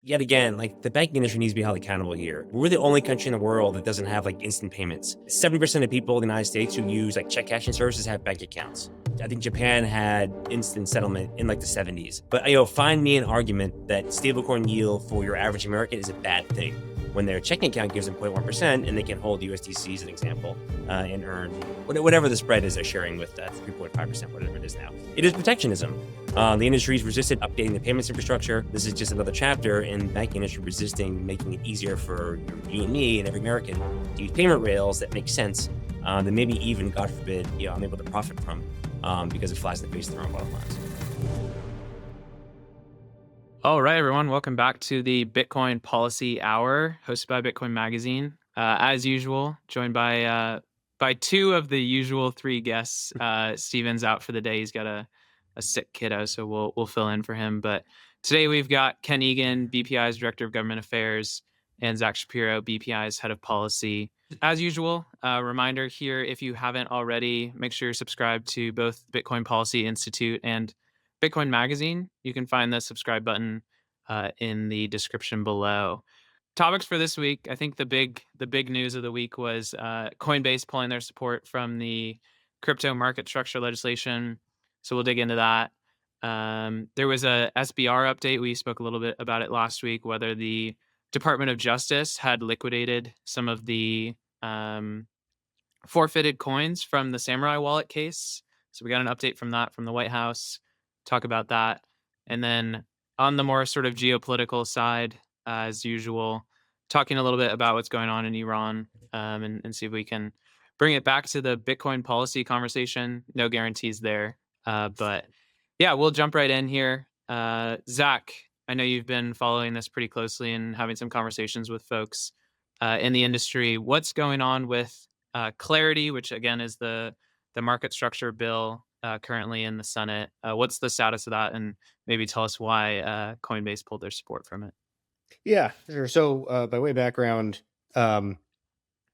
Yet again, like the banking industry needs to be held accountable here. We're the only country in the world that doesn't have like instant payments. 70% of people in the United States who use like check cashing services have bank accounts. I think Japan had instant settlement in like the 70s. But find me an argument that stablecoin yield for your average American is a bad thing when their checking account gives them 0.1% and they can hold USDC as an example and earn whatever the spread is they're sharing with 3.5%, whatever it is now. It is protectionism. The industry's resisted updating the payments infrastructure. This is just another chapter in the banking industry resisting making it easier for you and me and every American to use payment rails that make sense, that maybe even, God forbid, I'm able to profit from because it flies in the face of their own bottom lines. All right, everyone. Welcome back to the Bitcoin Policy Hour, hosted by Bitcoin Magazine. As usual, joined by two of the usual three guests. Steven's out for the day; he's got a sick kiddo, so we'll fill in for him. But today we've got Ken Egan, BPI's Director of Government Affairs, and Zack Shapiro, BPI's Head of Policy. As usual, reminder here: if you haven't already, make sure you're subscribed to both Bitcoin Policy Institute and Bitcoin Magazine. You can find the subscribe button in the description below. Topics for this week. I think the big news of the week was Coinbase pulling their support from the crypto market structure legislation. So we'll dig into that. There was a SBR update. We spoke a little bit about it last week, whether the Department of Justice had liquidated some of the forfeited coins from the Samurai Wallet case. So we got an update from that from the White House. Talk about that. And then on the more sort of geopolitical side, as usual, talking a little bit about what's going on in Iran and see if we can bring it back to the Bitcoin policy conversation. No guarantees there. But yeah, we'll jump right in here. Zack, I know you've been following this pretty closely and having some conversations with folks in the industry. What's going on with Clarity, which again is the market structure bill currently in the Senate? What's the status of that, and maybe tell us why Coinbase pulled their support from it? Yeah, sure. So by way of background, I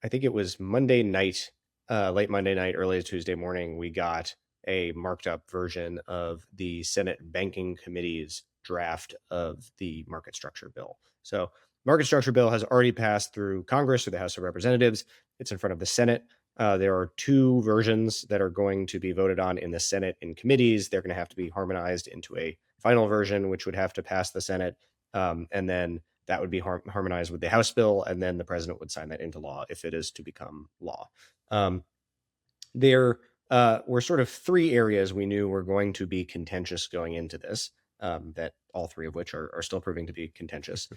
think it was Monday night, late Monday night, early Tuesday morning, we got a marked up version of the Senate Banking Committee's draft of the market structure bill. So market structure bill has already passed through Congress, through the House of Representatives. It's in front of the Senate. There are two versions that are going to be voted on in the Senate in committees. They're going to have to be harmonized into a final version, which would have to pass the Senate. And then that would be harmonized with the House bill, and then the president would sign that into law if it is to become law. There were sort of three areas we knew were going to be contentious going into this, that all three of which are still proving to be contentious.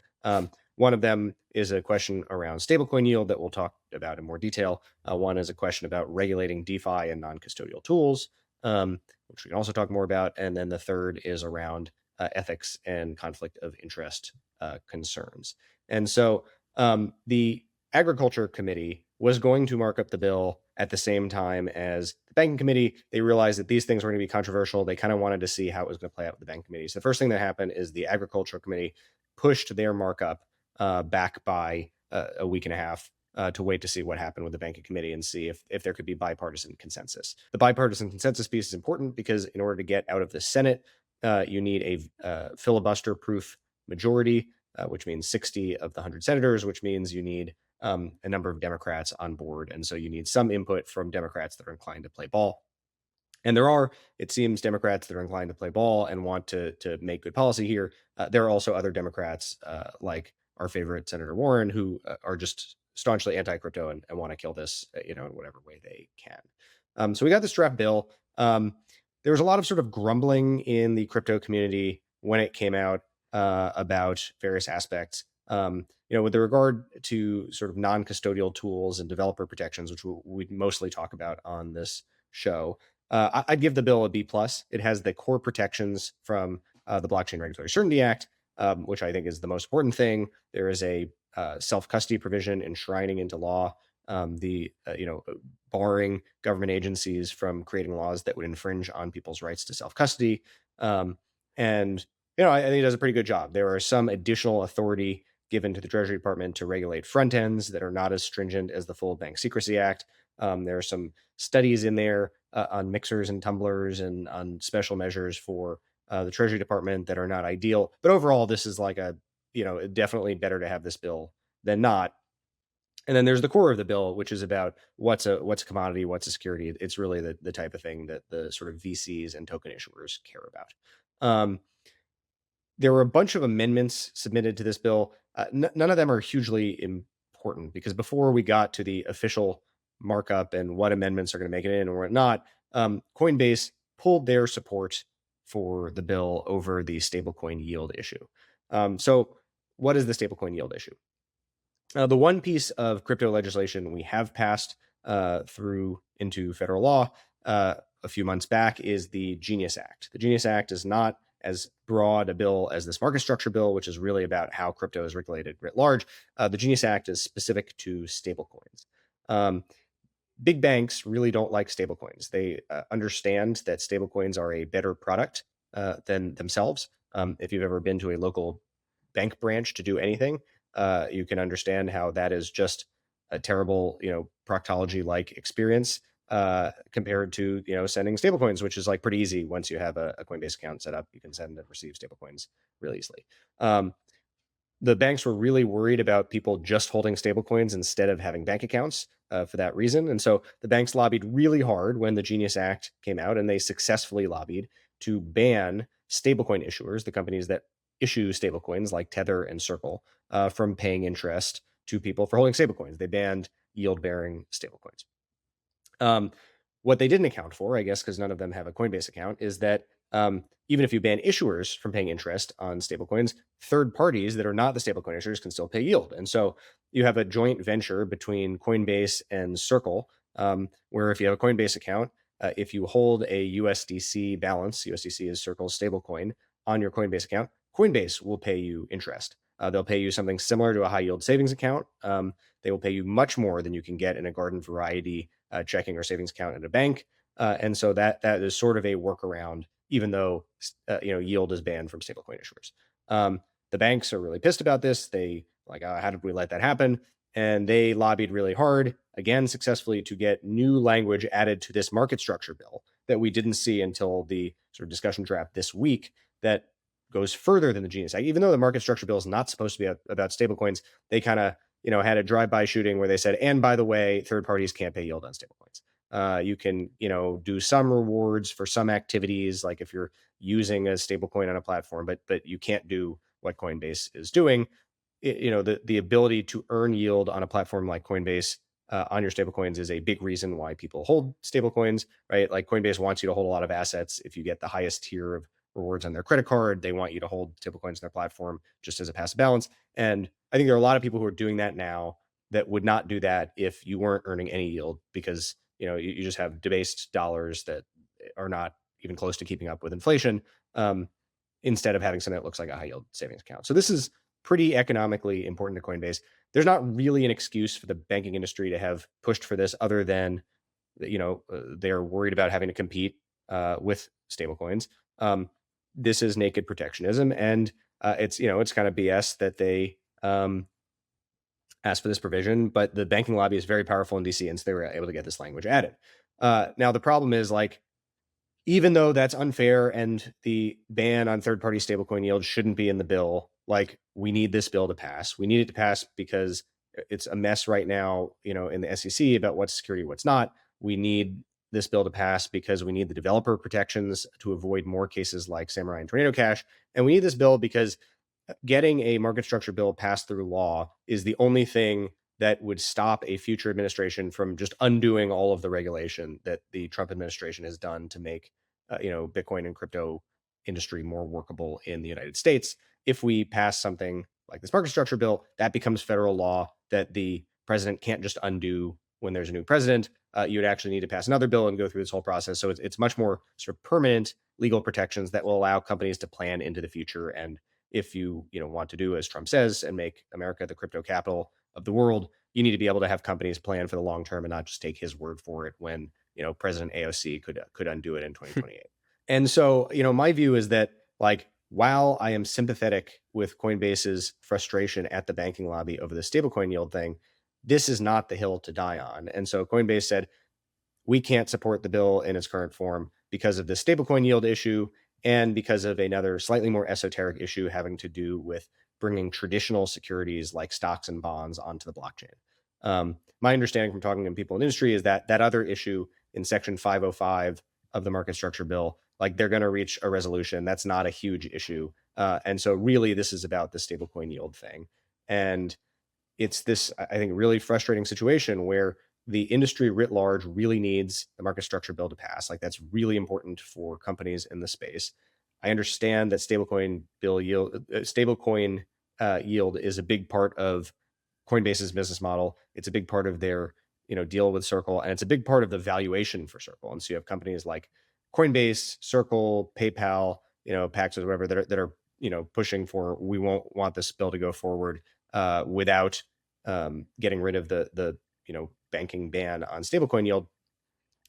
One of them is a question around stablecoin yield that we'll talk about in more detail. One is a question about regulating DeFi and non-custodial tools, which we can also talk more about. And then the third is around ethics and conflict of interest concerns. And so the Agriculture Committee was going to mark up the bill at the same time as the Banking Committee. They realized that these things were going to be controversial. They kind of wanted to see how it was going to play out with the Banking Committee. So the first thing that happened is the Agriculture Committee pushed their markup back by a week and a half to wait to see what happened with the Banking Committee and see if there could be bipartisan consensus. The bipartisan consensus piece is important because in order to get out of the Senate, you need a filibuster-proof majority, which means 60 of the 100 senators, which means you need a number of Democrats on board. And so you need some input from Democrats that are inclined to play ball. And there are, it seems, Democrats that are inclined to play ball and want to make good policy here. There are also other Democrats, like our favorite Senator Warren, who are just staunchly anti-crypto and want to kill this, in whatever way they can. So we got this draft bill. There was a lot of sort of grumbling in the crypto community when it came out about various aspects. With regard to sort of non-custodial tools and developer protections, which we mostly talk about on this show, I'd give the bill a B+. It has the core protections from the Blockchain Regulatory Certainty Act, which I think is the most important thing. There is a self-custody provision enshrining into law barring government agencies from creating laws that would infringe on people's rights to self-custody. I think it does a pretty good job. There are some additional authority given to the Treasury Department to regulate front ends that are not as stringent as the full Bank Secrecy Act. There are some studies in there on mixers and tumblers and on special measures for the Treasury Department that are not ideal. But overall, this is like a definitely better to have this bill than not. And then there's the core of the bill, which is about what's a commodity, what's a security. It's really the type of thing that the sort of VCs and token issuers care about. There were a bunch of amendments submitted to this bill. None of them are hugely important, because before we got to the official markup and what amendments are going to make it in and what not, Coinbase pulled their support for the bill over the stablecoin yield issue. So what is the stablecoin yield issue? The one piece of crypto legislation we have passed through into federal law a few months back is the Genius Act. The Genius Act is not as broad a bill as this market structure bill, which is really about how crypto is regulated writ large. The Genius Act is specific to stablecoins. Big banks really don't like stablecoins. They understand that stablecoins are a better product than themselves. If you've ever been to a local bank branch to do anything, you can understand how that is just a terrible, proctology-like experience compared to, sending stablecoins, which is like pretty easy. Once you have a Coinbase account set up, you can send and receive stablecoins really easily. The banks were really worried about people just holding stablecoins instead of having bank accounts for that reason. And so the banks lobbied really hard when the Genius Act came out, and they successfully lobbied to ban stablecoin issuers, the companies that issue stablecoins like Tether and Circle, from paying interest to people for holding stablecoins. They banned yield-bearing stablecoins. What they didn't account for, I guess, because none of them have a Coinbase account, is that even if you ban issuers from paying interest on stablecoins, third parties that are not the stablecoin issuers can still pay yield. And so you have a joint venture between Coinbase and Circle, where if you have a Coinbase account, if you hold a USDC balance, USDC is Circle's stablecoin, on your Coinbase account, Coinbase will pay you interest. They'll pay you something similar to a high yield savings account. They will pay you much more than you can get in a garden variety checking or savings account at a bank. And so that is sort of a workaround, even though yield is banned from stablecoin issuers. The banks are really pissed about this. They like, how did we let that happen? And they lobbied really hard, again, successfully, to get new language added to this market structure bill that we didn't see until the sort of discussion draft this week, that goes further than the Genius Act. Even though the market structure bill is not supposed to be about stablecoins, they kind of had a drive-by shooting where they said, and by the way, third parties can't pay yield on stablecoins. You can do some rewards for some activities, like if you're using a stablecoin on a platform, but you can't do what Coinbase is doing. The ability to earn yield on a platform like Coinbase on your stablecoins is a big reason why people hold stablecoins, right? Like Coinbase wants you to hold a lot of assets. If you get the highest tier of rewards on their credit card, they want you to hold stablecoins on their platform just as a passive balance. And I think there are a lot of people who are doing that now that would not do that if you weren't earning any yield, because you just have debased dollars that are not even close to keeping up with inflation, instead of having something that looks like a high yield savings account. So this is pretty economically important to Coinbase. There's not really an excuse for the banking industry to have pushed for this, other than they're worried about having to compete with stablecoins. This is naked protectionism, and it's kind of BS that they asked for this provision, but the banking lobby is very powerful in DC, and so they were able to get this language added. Now the problem is, like, even though that's unfair and the ban on third-party stablecoin yield shouldn't be in the bill, like, we need this bill to pass. We need it to pass because it's a mess right now, in the SEC about what's security, what's not. We need this bill to pass because we need the developer protections to avoid more cases like Samurai and Tornado Cash. And we need this bill because getting a market structure bill passed through law is the only thing that would stop a future administration from just undoing all of the regulation that the Trump administration has done to make, Bitcoin and crypto industry more workable in the United States. If we pass something like this market structure bill, that becomes federal law that the president can't just undo when there's a new president. You would actually need to pass another bill and go through this whole process. So it's much more sort of permanent legal protections that will allow companies to plan into the future. And if you want to do as Trump says and make America the crypto capital of the world, you need to be able to have companies plan for the long term and not just take his word for it when President AOC could undo it in 2028. And so my view is that, like, while I am sympathetic with Coinbase's frustration at the banking lobby over the stablecoin yield thing, this is not the hill to die on. And so Coinbase said, we can't support the bill in its current form because of the stablecoin yield issue and because of another slightly more esoteric issue having to do with bringing traditional securities like stocks and bonds onto the blockchain. My understanding from talking to people in the industry is that that other issue in Section 505 of the market structure bill, like they're going to reach a resolution. That's not a huge issue. And so really this is about the stablecoin yield thing. And it's this, I think, really frustrating situation where the industry writ large really needs the market structure bill to pass. Like that's really important for companies in the space. I understand that stablecoin yield is a big part of Coinbase's business model. It's a big part of their deal with Circle, and it's a big part of the valuation for Circle. And so you have companies like Coinbase, Circle, PayPal, Paxos, whatever that are pushing for, we won't want this bill to go forward without getting rid of the banking ban on stablecoin yield.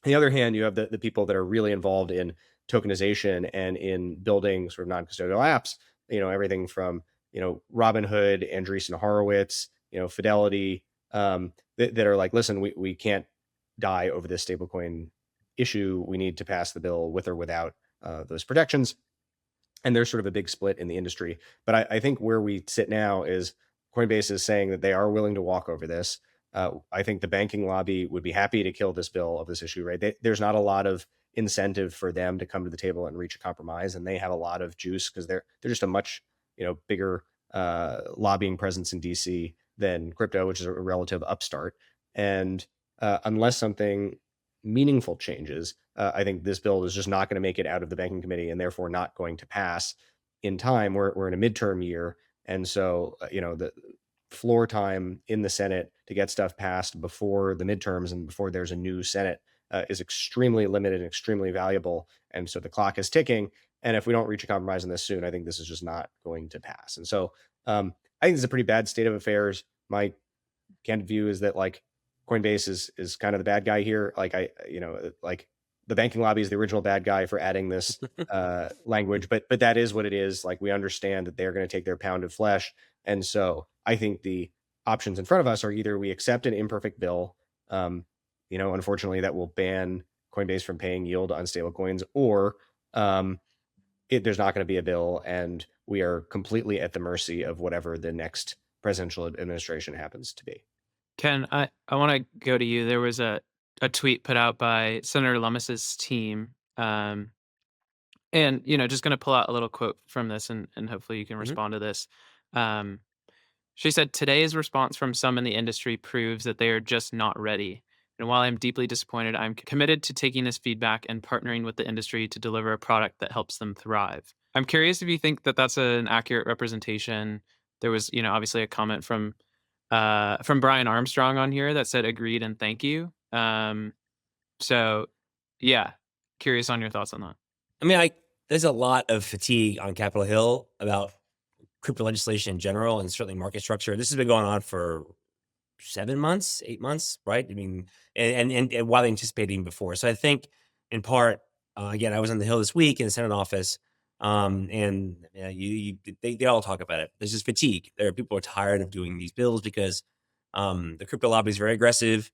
On the other hand, you have the people that are really involved in tokenization and in building sort of non-custodial apps, everything from Robinhood, Andreessen Horowitz, Fidelity, that are like, listen, we can't die over this stablecoin issue. We need to pass the bill with or without those protections. And there's sort of a big split in the industry. But I think where we sit now is Coinbase is saying that they are willing to walk over this. I think the banking lobby would be happy to kill this bill of this issue, right? There's not a lot of incentive for them to come to the table and reach a compromise, and they have a lot of juice because they're just a much bigger lobbying presence in DC than crypto, which is a relative upstart. And unless something meaningful changes, I think this bill is just not going to make it out of the banking committee and therefore not going to pass in time. We're in a midterm year, and so the floor time in the Senate to get stuff passed before the midterms and before there's a new Senate is extremely limited and extremely valuable. And so the clock is ticking. And if we don't reach a compromise on this soon, I think this is just not going to pass. And so I think it's a pretty bad state of affairs. My candid view is that like Coinbase is kind of the bad guy here. Like like the banking lobby is the original bad guy for adding this language, but that is what it is. Like we understand that they're going to take their pound of flesh. And so I think the options in front of us are either we accept an imperfect bill, unfortunately that will ban Coinbase from paying yield on stablecoins, or there's not going to be a bill and we are completely at the mercy of whatever the next presidential administration happens to be. Ken, I want to go to you. There was a tweet put out by Senator Lummis's team. And, just going to pull out a little quote from this and hopefully you can respond to this. She said, "Today's response from some in the industry proves that they are just not ready. And while I'm deeply disappointed, I'm committed to taking this feedback and partnering with the industry to deliver a product that helps them thrive." I'm curious if you think that that's an accurate representation. There was, obviously a comment from Brian Armstrong on here that said agreed and thank you. So yeah, curious on your thoughts on that. I mean, there's a lot of fatigue on Capitol Hill about crypto legislation in general, and certainly market structure. This has been going on for 7 months, 8 months, right? I mean, and while anticipating before. So I think in part, again, I was on the Hill this week in the Senate office, and they all talk about it. There's just fatigue. People are tired of doing these bills because the crypto lobby is very aggressive.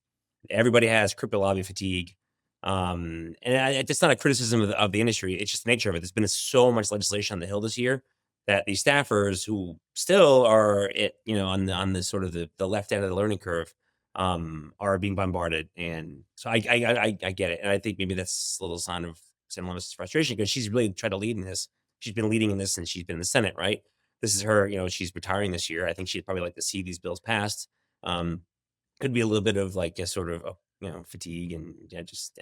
Everybody has crypto lobby fatigue. And it's not a criticism of the industry. It's just the nature of it. There's been so much legislation on the Hill this year that these staffers who still are on the sort of the left end of the learning curve are being bombarded. And so I get it. And I think maybe that's a little sign of Senator Lummis's frustration because she's really tried to lead in this. She's been leading in this since she's been in the Senate, right? This is her, she's retiring this year. I think she'd probably like to see these bills passed. Could be a little bit of like just sort of, fatigue and just,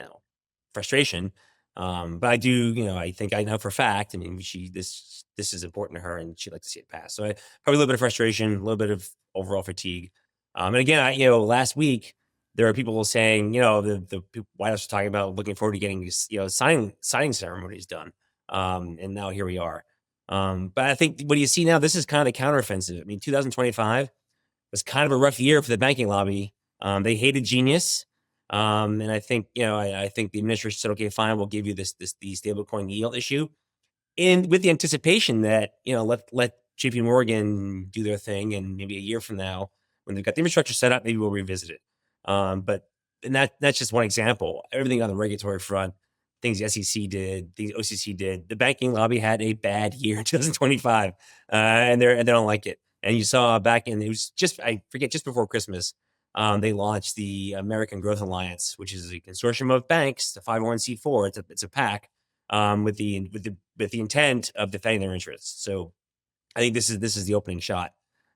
frustration. But I do, I think I know for a fact, I mean, this is important to her and she'd like to see it pass. So probably a little bit of frustration, a little bit of overall fatigue. And again, last week there are people saying, the White House was talking about looking forward to getting these, signing ceremonies done. And now here we are. But I think what you see now, this is kind of the counteroffensive. I mean, 2025 was kind of a rough year for the banking lobby. They hated genius. And I think, I think the administration said, okay, fine, we'll give you the stablecoin yield issue. And with the anticipation that, let JP Morgan do their thing. And maybe a year from now, when they've got the infrastructure set up, maybe we'll revisit it. And that's just one example. Everything on the regulatory front, things the SEC did, things OCC did, the banking lobby had a bad year in 2025, and they don't like it. And you saw back in, it was just, I forget, just before Christmas, they launched the American Growth Alliance, which is a consortium of banks, the 501c4. It's a PAC, with the intent of defending their interests. So I think this is the opening shot.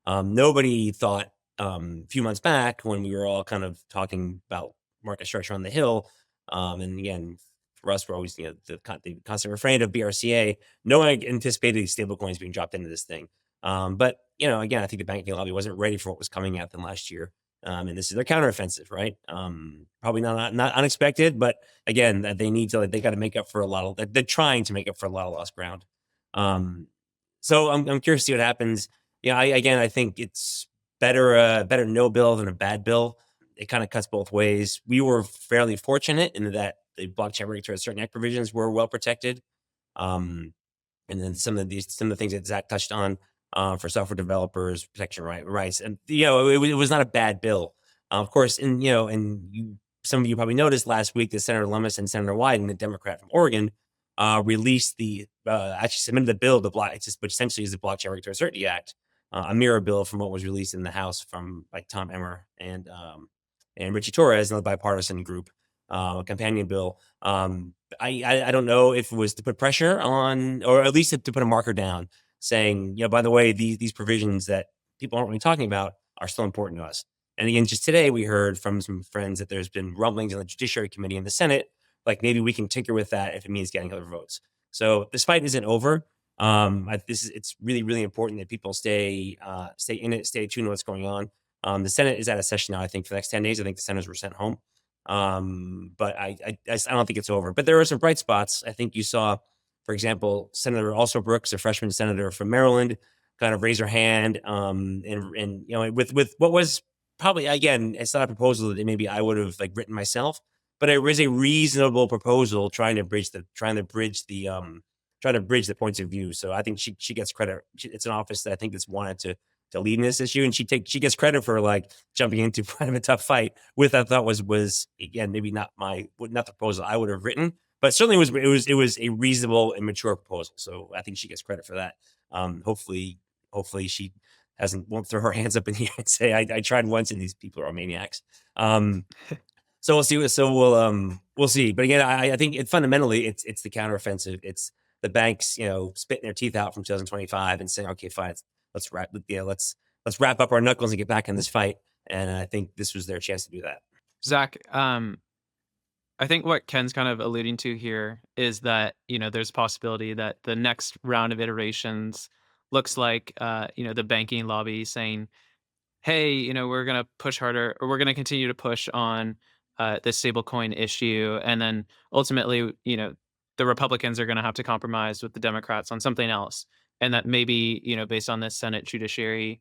Nobody thought a few months back, when we were all kind of talking about market structure on the Hill, and again, for us, we're always, the constant refrain of BRCA. No one anticipated these stablecoins being dropped into this thing. But again, I think the banking lobby wasn't ready for what was coming at them last year. And this is their counteroffensive, right? Probably not unexpected, but again, they got to make up for a lot of. They're trying to make up for a lot of lost ground. So I'm curious to see what happens. I think it's better no bill than a bad bill. It kind of cuts both ways. We were fairly fortunate in that the blockchain regulatory certain act provisions were well protected. And then some of the things that Zack touched on, for software developers, protection rights, and it was not a bad bill. Of course, and some of you probably noticed last week that Senator Lummis and Senator Wyden, the Democrat from Oregon, released actually submitted the bill to which essentially is the Blockchain Regulatory Certainty Act, a mirror bill from what was released in the House from Tom Emmer and Richie Torres, another bipartisan group, a companion bill. I don't know if it was to put pressure on, or at least to put a marker down, saying, by the way, these provisions that people aren't really talking about are still important to us. And again, just today we heard from some friends that there's been rumblings in the Judiciary Committee in the Senate, like maybe we can tinker with that if it means getting other votes. So this fight isn't over. It's really, really important that people stay in it, stay tuned to what's going on. The Senate is out of session now, I think, for the next 10 days. I think the senators were sent home. But I don't think it's over. But there are some bright spots. I think you saw, for example, Senator Also Brooks, a freshman senator from Maryland, kind of raise her hand. And with what was probably, again, it's not a proposal that maybe I would have written myself, but it was a reasonable proposal trying to bridge the points of view. So I think she gets credit. It's an office that I think that's wanted to lead in this issue, and she gets credit for jumping into kind of a tough fight with, I thought was again, maybe not the proposal I would have written, but certainly it was a reasonable and mature proposal. So I think she gets credit for that. Hopefully she won't throw her hands up in the air and say, I tried once and these people are maniacs. So we'll see. We'll see. But again, I think fundamentally it's the counteroffensive. It's the banks, spitting their teeth out from 2025 and saying, okay, fine, let's wrap up our knuckles and get back in this fight. And I think this was their chance to do that. Zack, I think what Ken's kind of alluding to here is that, there's a possibility that the next round of iterations looks like, the banking lobby saying, hey, we're going to push harder, or we're going to continue to push on this stablecoin issue. And then ultimately, the Republicans are going to have to compromise with the Democrats on something else. And that maybe, based on this Senate judiciary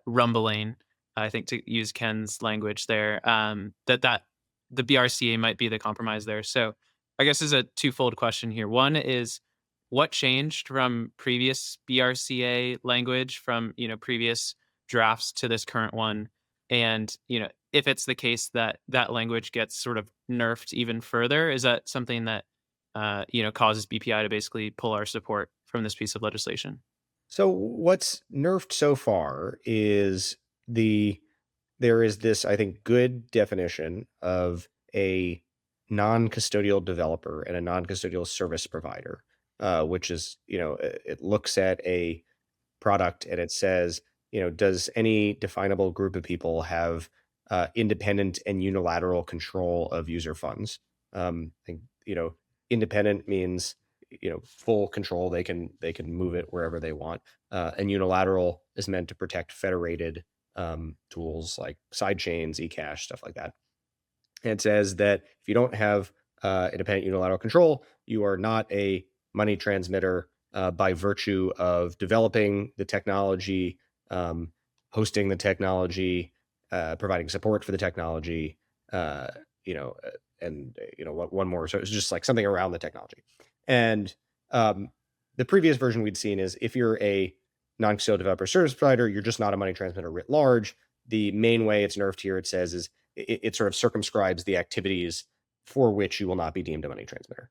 rumbling, I think to use Ken's language there, that the BRCA might be the compromise there. So I guess there's a twofold question here. One is, what changed from previous BRCA language, from previous drafts to this current one? And if it's the case that language gets sort of nerfed even further, is that something that causes BPI to basically pull our support from this piece of legislation? So what's nerfed so far is there is this, I think, good definition of a non-custodial developer and a non-custodial service provider, which is, it looks at a product and it says, does any definable group of people have independent and unilateral control of user funds? I think, independent means, full control. They can move it wherever they want. And unilateral is meant to protect federated tools like sidechains, eCash, stuff like that. And it says that if you don't have independent unilateral control, you are not a money transmitter by virtue of developing the technology, hosting the technology, providing support for the technology, one more. So it's just something around the technology. And the previous version we'd seen is if you're a non-custodial developer service provider, you're just not a money transmitter writ large. The main way it's nerfed here, it says, is it sort of circumscribes the activities for which you will not be deemed a money transmitter.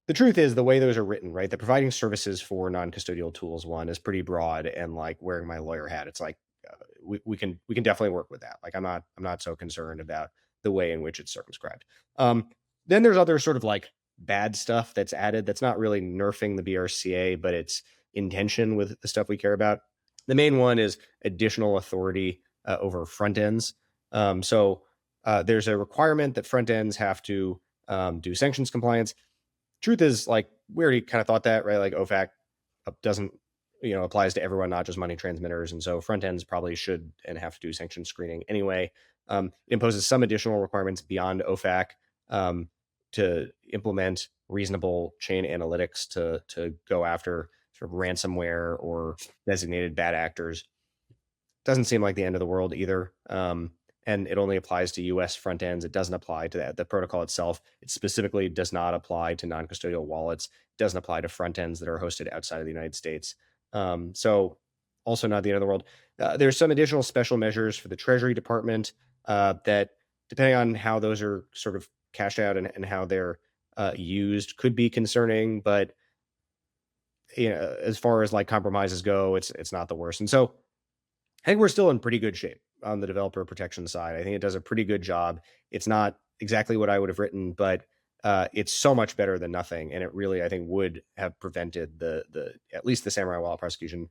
the truth is the way those are written, right? The providing services for non-custodial tools one is pretty broad, and like wearing my lawyer hat, it's like we can definitely work with that. Like I'm not so concerned about the way in which it's circumscribed. Then there's other sort of like bad stuff that's added that's not really nerfing the BRCA, but it's intention with the stuff we care about. The main one is additional authority over front ends. So there's a requirement that front ends have to do sanctions compliance. Truth is, like, we already kind of thought that, right? Like OFAC doesn't, applies to everyone, not just money transmitters. And so front ends probably should and have to do sanction screening anyway. It imposes some additional requirements beyond OFAC to implement reasonable chain analytics to go after sort of ransomware or designated bad actors. Doesn't seem like the end of the world either. And it only applies to US front ends. It doesn't apply to the protocol itself. It specifically does not apply to non-custodial wallets. It doesn't apply to front ends that are hosted outside of the United States. So also not the end of the world. There's some additional special measures for the Treasury Department that, depending on how those are sort of cashed out and how they're used, could be concerning. But as far as like compromises go, it's not the worst. And so I think we're still in pretty good shape on the developer protection side. I think it does a pretty good job. It's not exactly what I would have written, but it's so much better than nothing. And it really, I think, would have prevented the at least the Samurai Wallet prosecution,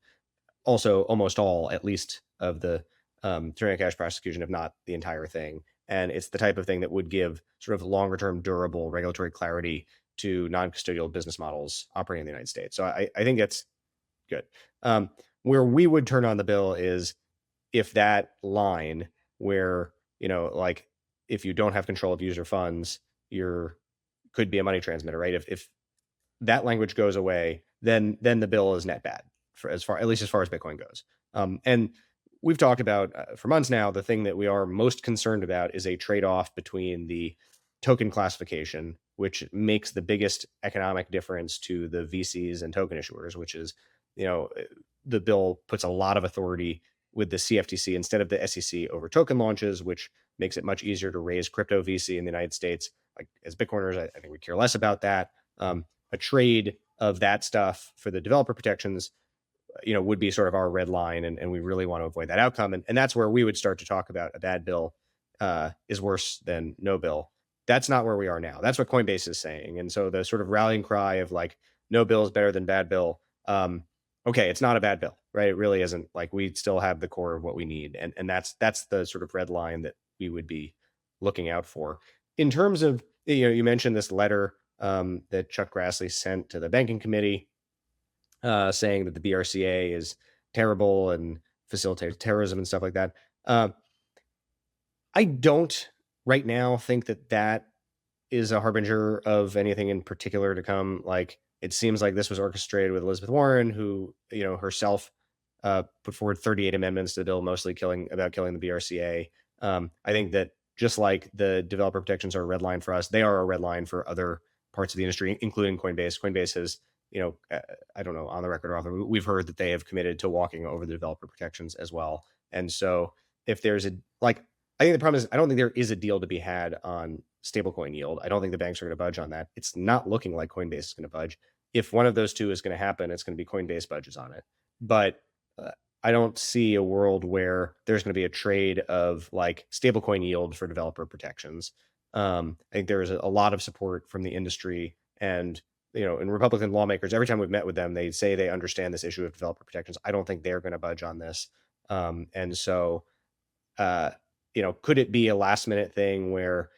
also almost all, at least, of the Turning Cash prosecution, if not the entire thing. And it's the type of thing that would give sort of longer term durable regulatory clarity to non-custodial business models operating in the United States. So I think that's good. Where we would turn on the bill is if that line where, like if you don't have control of user funds, could be a money transmitter, right? If that language goes away, then the bill is net bad at least as far as Bitcoin goes. And we've talked about for months now, the thing that we are most concerned about is a trade-off between the token classification, which makes the biggest economic difference to the VCs and token issuers, which is, the bill puts a lot of authority with the CFTC instead of the SEC over token launches, which makes it much easier to raise crypto VC in the United States. Like as Bitcoiners, I think we care less about that. A trade of that stuff for the developer protections, would be sort of our red line, and we really want to avoid that outcome. And that's where we would start to talk about a bad bill is worse than no bill. That's not where we are now. That's what Coinbase is saying. And so the sort of rallying cry of like, no bill is better than bad bill. Okay, it's not a bad bill, right? It really isn't. Like we still have the core of what we need. And that's the sort of red line that we would be looking out for. In terms of, you mentioned this letter that Chuck Grassley sent to the banking committee saying that the BRCA is terrible and facilitates terrorism and stuff like that. I don't right now think that is a harbinger of anything in particular to come. Like it seems like this was orchestrated with Elizabeth Warren, who, herself put forward 38 amendments to the bill, mostly killing the BRCA. I think that just like the developer protections are a red line for us, they are a red line for other parts of the industry, including Coinbase. Coinbase has, I don't know, on the record or off, we've heard that they have committed to walking over the developer protections as well. And so if there's I think the problem is I don't think there is a deal to be had on stablecoin yield. I don't think the banks are going to budge on that. It's not looking like Coinbase is going to budge. If one of those two is going to happen, it's going to be Coinbase budges on it. But I don't see a world where there's going to be a trade of like stablecoin yield for developer protections. I think there is a lot of support from the industry, and and Republican lawmakers, every time we've met with them, they say they understand this issue of developer protections. I don't think they're going to budge on this. And so, could it be a last minute thing where,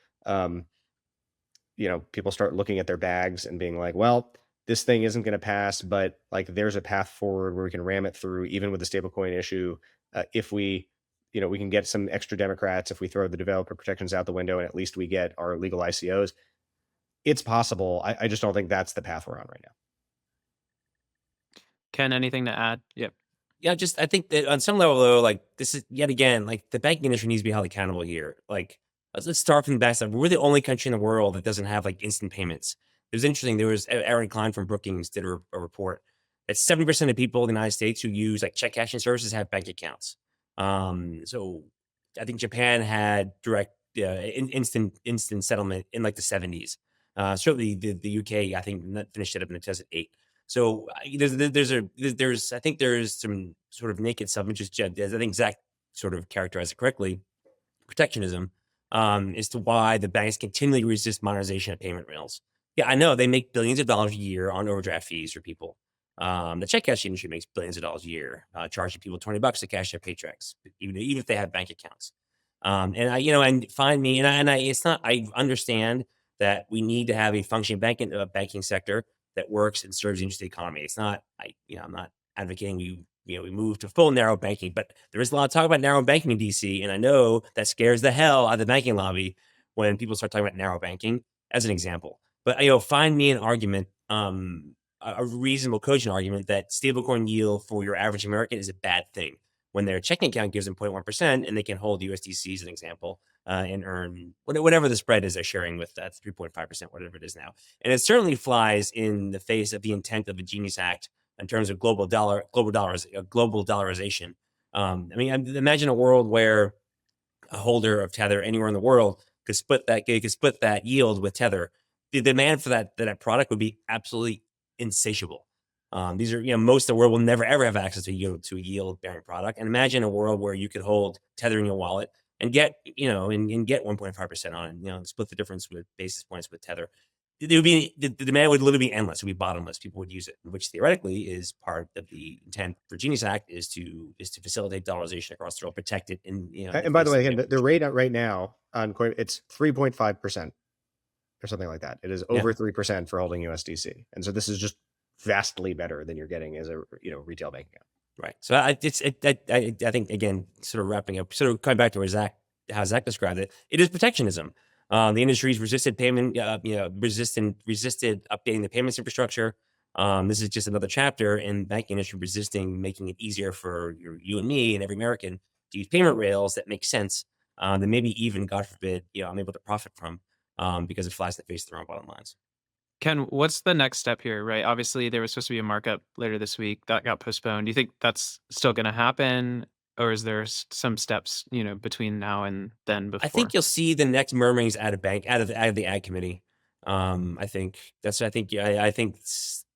people start looking at their bags and being like, well, this thing isn't going to pass, but like there's a path forward where we can ram it through, even with the stablecoin issue. If we can get some extra Democrats, if we throw the developer protections out the window and at least we get our legal ICOs, it's possible. I just don't think that's the path we're on right now. Ken, anything to add? Yep. Yeah, just I think that on some level though, like this is yet again, like the banking industry needs to be held accountable here. Like let's start from the back side. We're the only country in the world that doesn't have like instant payments. It was interesting. There was Aaron Klein from Brookings did a report that 70% of people in the United States who use like check cashing services have bank accounts. So I think Japan had direct instant settlement in like the 70s. Certainly the UK, I think, finished it up in 2008. So I think there's some sort of naked subterfuge, as I think Zack sort of characterized it correctly, protectionism, as to why the banks continually resist modernization of payment rails. Yeah, I know they make billions of dollars a year on overdraft fees for people. The check cashing industry makes billions of dollars a year, charging people $20 to cash their paychecks, even if they have bank accounts. And find me, it's not. I understand that we need to have a functioning banking sector that works and serves the interstate economy. It's not. I'm not advocating we move to full narrow banking, but there is a lot of talk about narrow banking in DC, and I know that scares the hell out of the banking lobby when people start talking about narrow banking as an example. But find me an argument, a reasonable cogent argument that stablecoin yield for your average American is a bad thing when their checking account gives them 0.1% and they can hold USDC as an example and earn whatever the spread is they're sharing with that 3.5%, whatever it is now. And it certainly flies in the face of the intent of the Genius Act in terms of global dollarization. Imagine a world where a holder of Tether anywhere in the world could split that yield with Tether. The demand for that product would be absolutely insatiable. These are, most of the world will never ever have access to a yield bearing product. And imagine a world where you could hold Tether in your wallet and get, and get 1.5% on it, and split the difference with basis points with Tether. It would be, the demand would literally be endless. It would be bottomless. People would use it, which theoretically is part of the intent for Genius Act is to facilitate dollarization across the world, protect it. And by the way, again, the rate right now on Coinbase, it's 3.5% or something like that. It is over 3% for holding USDC, and so this is just vastly better than you're getting as a retail bank account. Right. So I think, again, sort of wrapping up, sort of coming back to how Zack described it, it is protectionism. The industry's resisted payment, resisted updating the payments infrastructure. This is just another chapter in banking industry resisting making it easier for you and me and every American to use payment rails that make sense. That maybe even, God forbid, I'm able to profit from because it flies in the face of their own bottom lines. Ken, what's the next step here, right? Obviously, there was supposed to be a markup later this week that got postponed. Do you think that's still going to happen, or is there some steps, between now and then before? I think you'll see the next murmurings out of the Ag Committee. I think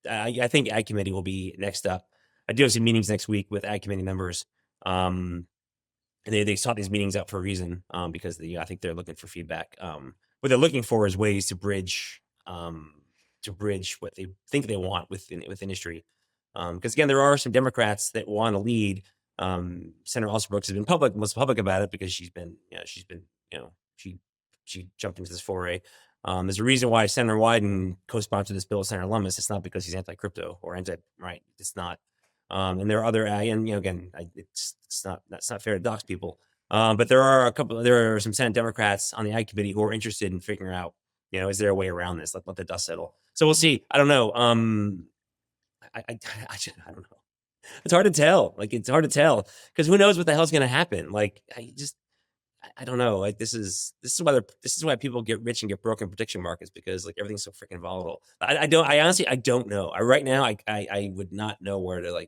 Ag Committee will be next up. I do have some meetings next week with Ag Committee members. They sought these meetings out for a reason, because I think they're looking for feedback. What they're looking for is ways to bridge what they think they want with industry. Because again, there are some Democrats that want to lead. Senator Alsbrooks has been most public about it because she jumped into this foray. There's a reason why Senator Wyden co-sponsored this bill with Senator Lummis. It's not because he's anti-crypto or right. It's not. And there are other, again, it's not fair to dox people. But there are some Senate Democrats on the Ag Committee who are interested in figuring out, is there a way around this? Let the dust settle. So we'll see. I don't know. I don't know. It's hard to tell. It's hard to tell because who knows what the hell's going to happen. I don't know. This is why people get rich and get broke in prediction markets because everything's so freaking volatile. I honestly don't know. Right now I would not know where to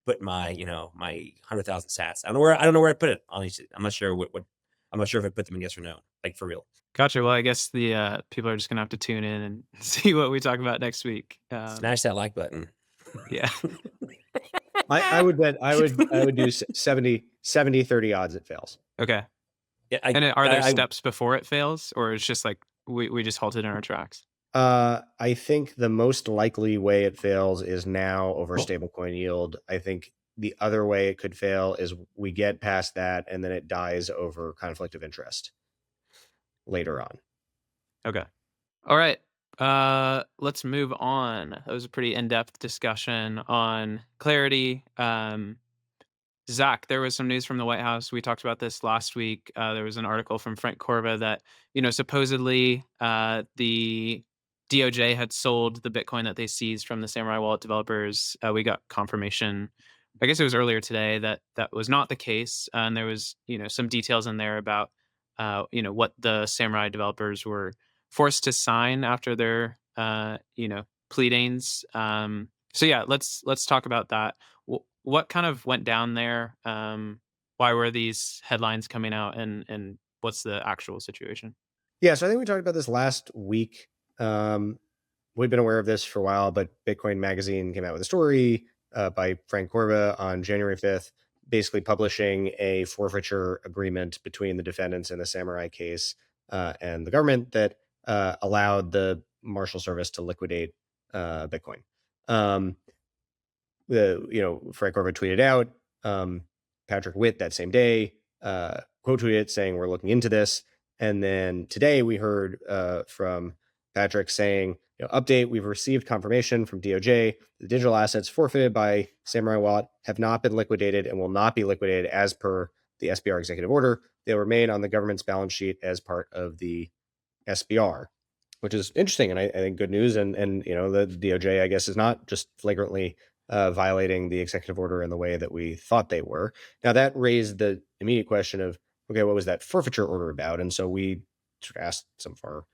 put my my 100,000 sats. I don't know where I put it. Honestly, I'm not sure I'm not sure if I put them in yes or no. For real. Gotcha. Well, I guess the people are just gonna have to tune in and see what we talk about next week. Smash that like button. Yeah. I would bet I would do 70-30 odds it fails. Okay. Yeah, and are there steps before it fails, or it's just we just halted in our tracks? I think the most likely way it fails is now over stablecoin yield. I think the other way it could fail is we get past that and then it dies over conflict of interest later on. Okay. All right. Let's move on. That was a pretty in-depth discussion on Clarity. Zack, there was some news from the White House. We talked about this last week. There was an article from Frank Corva that, supposedly the DOJ had sold the Bitcoin that they seized from the Samurai Wallet developers. We got confirmation, I guess it was earlier today, that was not the case. And there was, some details in there about, what the Samurai developers were forced to sign after their, pleadings. So yeah, let's talk about that. What kind of went down there? Why were these headlines coming out, and what's the actual situation? Yeah, so I think we talked about this last week We've been aware of this for a while, but Bitcoin Magazine came out with a story by Frank Corva on January 5th, basically publishing a forfeiture agreement between the defendants in the Samurai case and the government that allowed the Marshal Service to liquidate Bitcoin. Frank Corva tweeted out, Patrick Witt that same day quote tweeted saying, "We're looking into this." And then today we heard from Patrick saying, update, we've received confirmation from DOJ. The digital assets forfeited by Samurai Wallet have not been liquidated and will not be liquidated as per the SBR executive order. They'll remain on the government's balance sheet as part of the SBR, which is interesting. And I think good news. And the DOJ, I guess, is not just flagrantly violating the executive order in the way that we thought they were. Now, that raised the immediate question of, okay, what was that forfeiture order about? And so we sort of asked some of our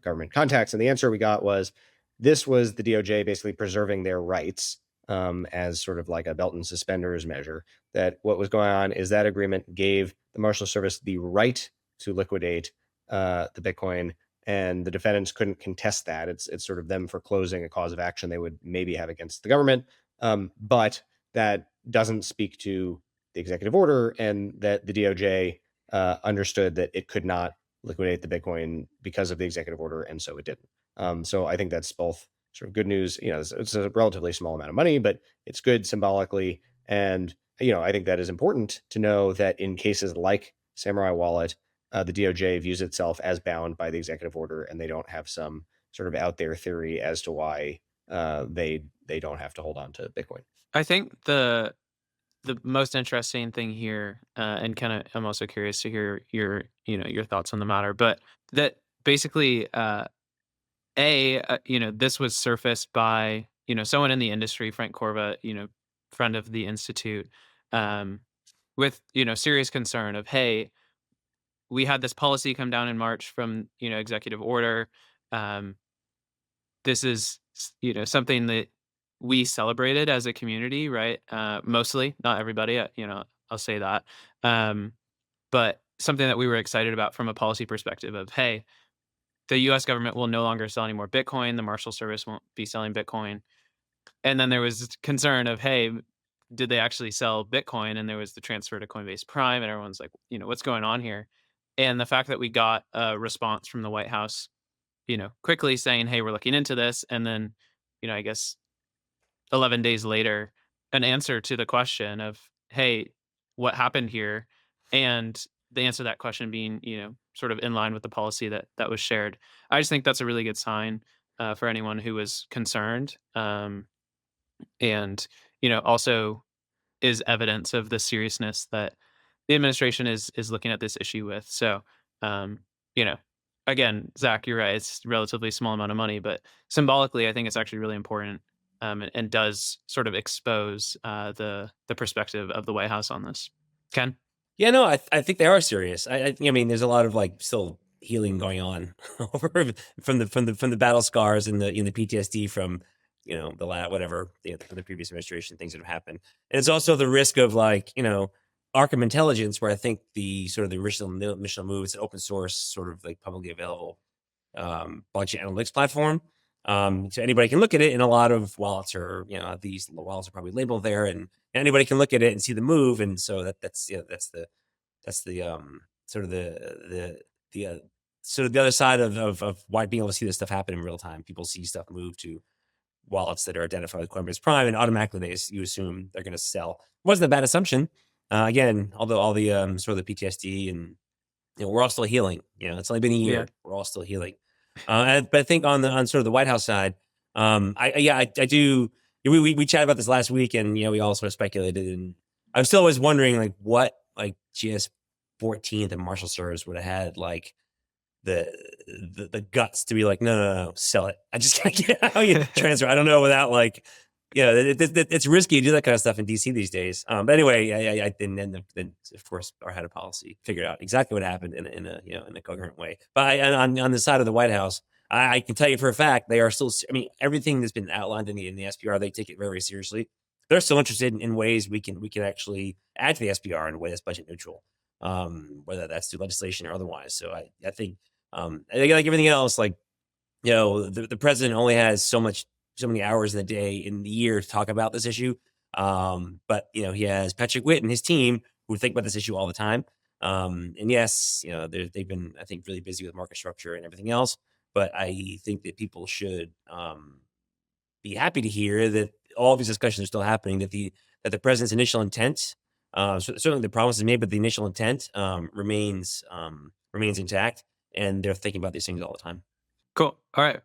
government contacts, and the answer we got was this was the DOJ basically preserving their rights as sort of like a belt and suspenders measure. That what was going on is that agreement gave the Marshal Service the right to liquidate the Bitcoin, and the defendants couldn't contest that. It's sort of them foreclosing a cause of action they would maybe have against the government, but that doesn't speak to the executive order, and that the DOJ understood that it could not liquidate the Bitcoin because of the executive order, and so it didn't. So I think that's both sort of good news. It's a relatively small amount of money, but it's good symbolically, and I think that is important to know that in cases like Samurai Wallet, the DOJ views itself as bound by the executive order, and they don't have some sort of out there theory as to why they don't have to hold on to Bitcoin. I think the most interesting thing here, and kind of, I'm also curious to hear your thoughts on the matter, but that basically, this was surfaced by someone in the industry, Frank Corva, friend of the Institute, with serious concern of, hey, we had this policy come down in March from executive order. This is something that we celebrated as a community, right? Mostly, not everybody, I'll say that. But something that we were excited about from a policy perspective of, hey, the US government will no longer sell any more Bitcoin. The Marshal Service won't be selling Bitcoin. And then there was concern of, hey, did they actually sell Bitcoin? And there was the transfer to Coinbase Prime, and everyone's like, what's going on here? And the fact that we got a response from the White House, quickly saying, hey, we're looking into this. And then, I guess 11 days later, an answer to the question of, hey, what happened here? And the answer to that question being, sort of in line with the policy that was shared. I just think that's a really good sign for anyone who was concerned. And, also is evidence of the seriousness that the administration is looking at this issue with. So, again, Zach, you're right. It's a relatively small amount of money, but symbolically, I think it's actually really important, and does sort of expose the perspective of the White House on this. Ken? Yeah, no, I think they are serious. I mean, there's a lot of still healing going on from the battle scars and the PTSD from from the previous administration, things that have happened. And it's also the risk of Arkham Intelligence, where I think the sort of the original move is an open source, sort of publicly available blockchain analytics platform. So anybody can look at it, and a lot of wallets are, these wallets are probably labeled there, and anybody can look at it and see the move. And so that's the sort of the other side of why being able to see this stuff happen in real time. People see stuff move to wallets that are identified with Coinbase Prime, and automatically you assume they're going to sell. It wasn't a bad assumption. Again, although all the sort of the PTSD, and we're all still healing. It's only been a year. Yeah. We're all still healing. But I think on sort of the White House side, I do. We chatted about this last week, and we all sort of speculated, and I'm still always wondering what GS 14 and Marshal Service would have had the guts to be no, sell it. I just can't get how you transfer. I don't know without it's risky to do that kind of stuff in DC these days. But anyway, I then of course our head of policy figured out exactly what happened in a coherent way. But on the side of the White House, I can tell you for a fact they are still. I mean, everything that's been outlined in the SPR, they take it very, very seriously. They're still interested in ways we can actually add to the SPR in a way that's budget neutral, whether that's through legislation or otherwise. So I think like everything else, the president only has so many hours in the day in the year to talk about this issue. But he has Patrick Witt and his team who think about this issue all the time. And yes, they've been, I think, really busy with market structure and everything else. But I think that people should be happy to hear that all of these discussions are still happening. That the president's initial intent, certainly the promise is made, but the initial intent remains intact, and they're thinking about these things all the time. Cool. All right.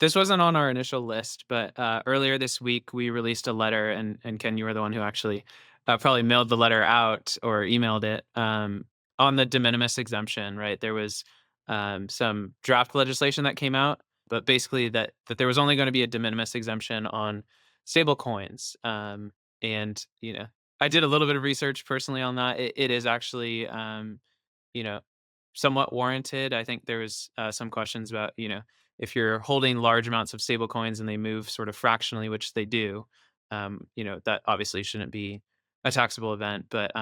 This wasn't on our initial list, but earlier this week we released a letter, and Ken, you were the one who actually probably mailed the letter out or emailed it on the de minimis exemption. Right, there was some draft legislation that came out, but basically that there was only going to be a de minimis exemption on stablecoins. And I did a little bit of research personally on that. It is actually you know somewhat warranted. I think there's some questions about, if you're holding large amounts of stable coins and they move sort of fractionally, which they do, that obviously shouldn't be a taxable event. But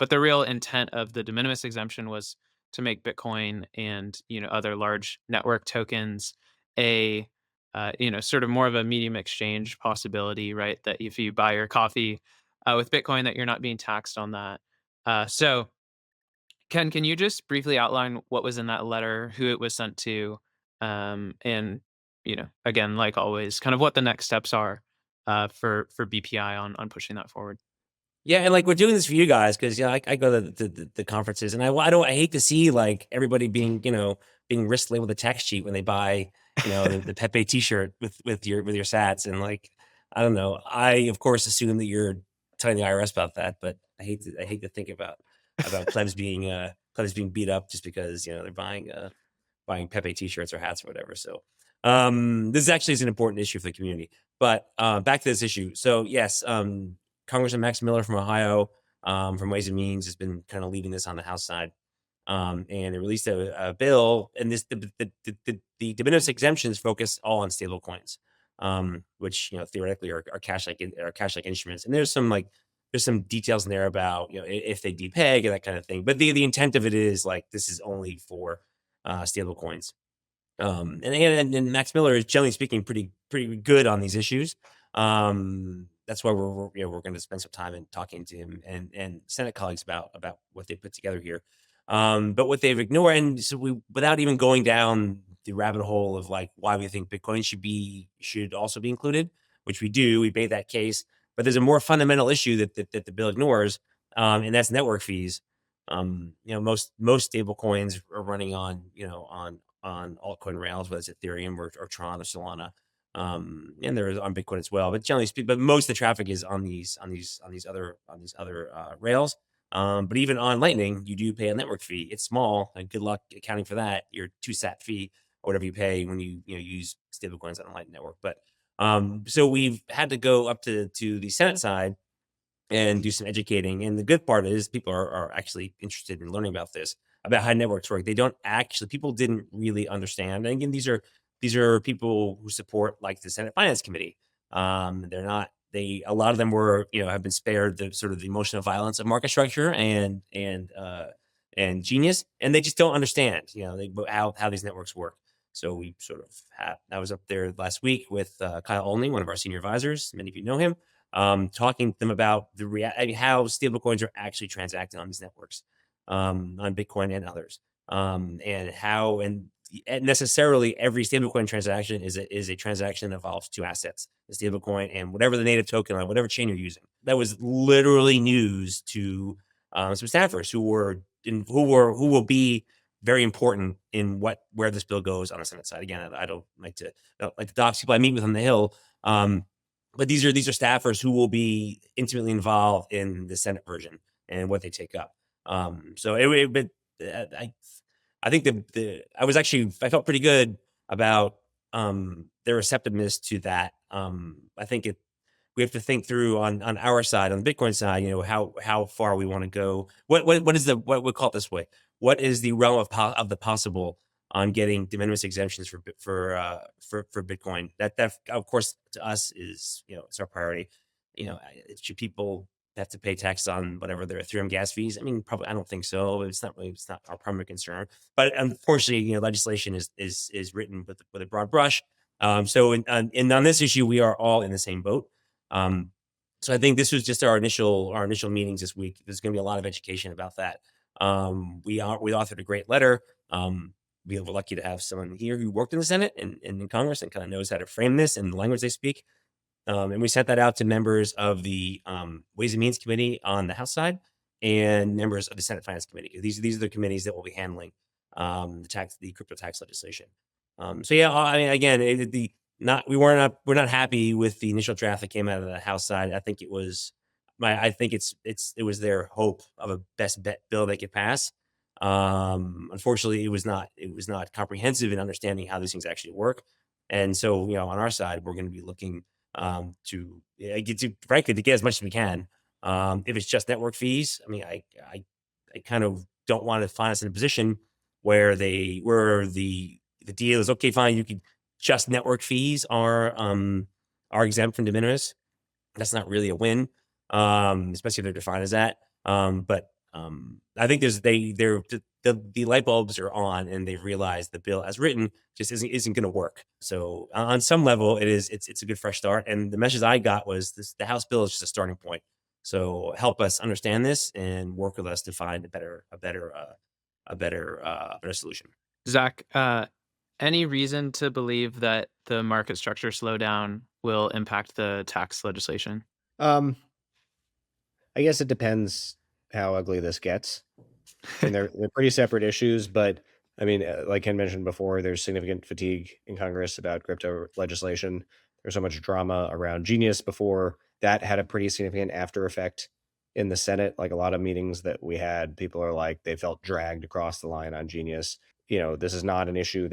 the real intent of the de minimis exemption was to make Bitcoin and, other large network tokens a, sort of more of a medium exchange possibility, right? That if you buy your coffee with Bitcoin, that you're not being taxed on that. So Ken, can you just briefly outline what was in that letter, who it was sent to, and again, like always, kind of what the next steps are for BPI on pushing that forward? Yeah, and we're doing this for you guys because I go to the conferences, and I hate to see everybody being risk labeled a tax cheat when they buy the Pepe T-shirt with your Sats, and I don't know. I of course assume that you're telling the IRS about that, but I hate to think about plebs being beat up just because they're buying Pepe T-shirts or hats or whatever. So this actually is an important issue for the community. But back to this issue. So yes, Congressman Max Miller from Ohio, from Ways and Means, has been kind of leading this on the House side. And they released a bill, and the de minimis exemptions focus all on stable coins, which theoretically are cash-like instruments. And there's some details in there about if they depeg and that kind of thing. But the intent of it is this is only for stable coins. And Max Miller is, generally speaking, pretty good on these issues. That's why we're going to spend some time in talking to him and Senate colleagues about what they put together here. But what they've ignored, and so without even going down the rabbit hole of why we think Bitcoin should also be included, which we do, we made that case. But there's a more fundamental issue that the bill ignores, and that's network fees. Most stable coins are running on altcoin rails, whether it's Ethereum or Tron or Solana, and there is on Bitcoin as well. But generally speaking, but most of the traffic is on these other rails. But even on Lightning, you do pay a network fee. It's small, and good luck accounting for that. Your 2 sat fee or whatever you pay when you use stablecoins on the Lightning network. But so we've had to go up to the Senate side and do some educating. And the good part is people are actually interested in learning about this, about how networks work. People didn't really understand. And again, these are people who support the Senate Finance Committee. They're not, a lot of them have been spared the sort of the emotional violence of market structure and genius, and they just don't understand, how these networks work. So we sort of I was up there last week with Kyle Olney, one of our senior advisors. Many of you know him. Talking to them about how stablecoins are actually transacting on these networks, on Bitcoin and others, and how and necessarily every stablecoin transaction is a transaction that involves 2 assets: the stablecoin and whatever the native token on whatever chain you're using. That was literally news to some staffers who will be very important in where this bill goes on the Senate side. Again, I don't like to dox people I meet with on the Hill. But these are staffers who will be intimately involved in the Senate version and what they take up. So I think I felt pretty good about their receptiveness to that. I think we have to think through on our side, on the Bitcoin side, how far we want to go. What we call it this way? What is the realm of the possible on getting de minimis exemptions for Bitcoin? That of course to us is it's our priority. Should people have to pay tax on whatever their Ethereum gas fees. I mean, probably I don't think so. It's not our primary concern. But unfortunately, legislation is written with a broad brush. So and on this issue, we are all in the same boat. So I think this was just our initial meetings this week. There's going to be a lot of education about that. We authored a great letter. We were lucky to have someone here who worked in the Senate and in Congress and kind of knows how to frame this in the language they speak. And we sent that out to members of the Ways and Means Committee on the House side and members of the Senate Finance Committee. These are the committees that will be handling the crypto tax legislation. So yeah, I mean, again, we're not happy with the initial draft that came out of the House side. I think it was it was their hope of a best bet bill they could pass. Unfortunately, it was not comprehensive in understanding how these things actually work. And so, on our side, we're going to be looking to frankly to get as much as we can. If it's just network fees, I mean, I kind of don't want to find us in a position where the deal is okay, fine, you can just network fees are exempt from de minimis. That's not really a win, especially if they're defined as that. But I think the light bulbs are on, and they've realized the bill as written just isn't going to work. So on some level, it's a good fresh start. And the message I got was the House bill is just a starting point. So help us understand this and work with us to find a better solution. Zach, any reason to believe that the market structure slowdown will impact the tax legislation? I guess it depends how ugly this gets. I mean, they're pretty separate issues, but I mean, like Ken mentioned before, there's significant fatigue in Congress about crypto legislation. There's so much drama around Genius before. That had a pretty significant after effect in the Senate. Like a lot of meetings that we had, people are like, they felt dragged across the line on Genius. This is not an issue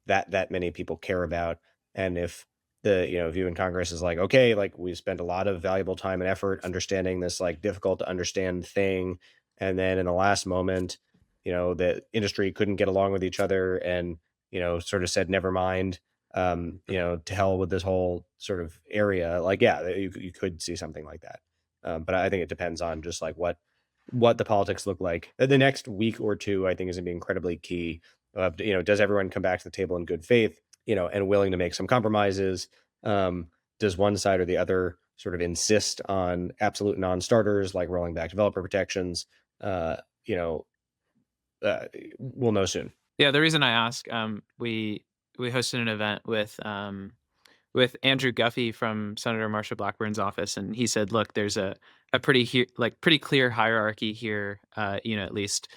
that many people care about. And if the view in Congress is like, okay, like we spent a lot of valuable time and effort understanding this like difficult to understand thing, and then in the last moment, the industry couldn't get along with each other and sort of said never mind, to hell with this whole sort of area. Like, yeah, you could see something like that, but I think it depends on just like what the politics look like. The next week or two, I think, is going to be incredibly key. Does everyone come back to the table in good faith, and willing to make some compromises? Does one side or the other sort of insist on absolute non-starters like rolling back developer protections? We'll know soon. Yeah, the reason I ask, we hosted an event with Andrew Guffey from Senator Marsha Blackburn's office, and he said, look, there's a pretty clear hierarchy here, at least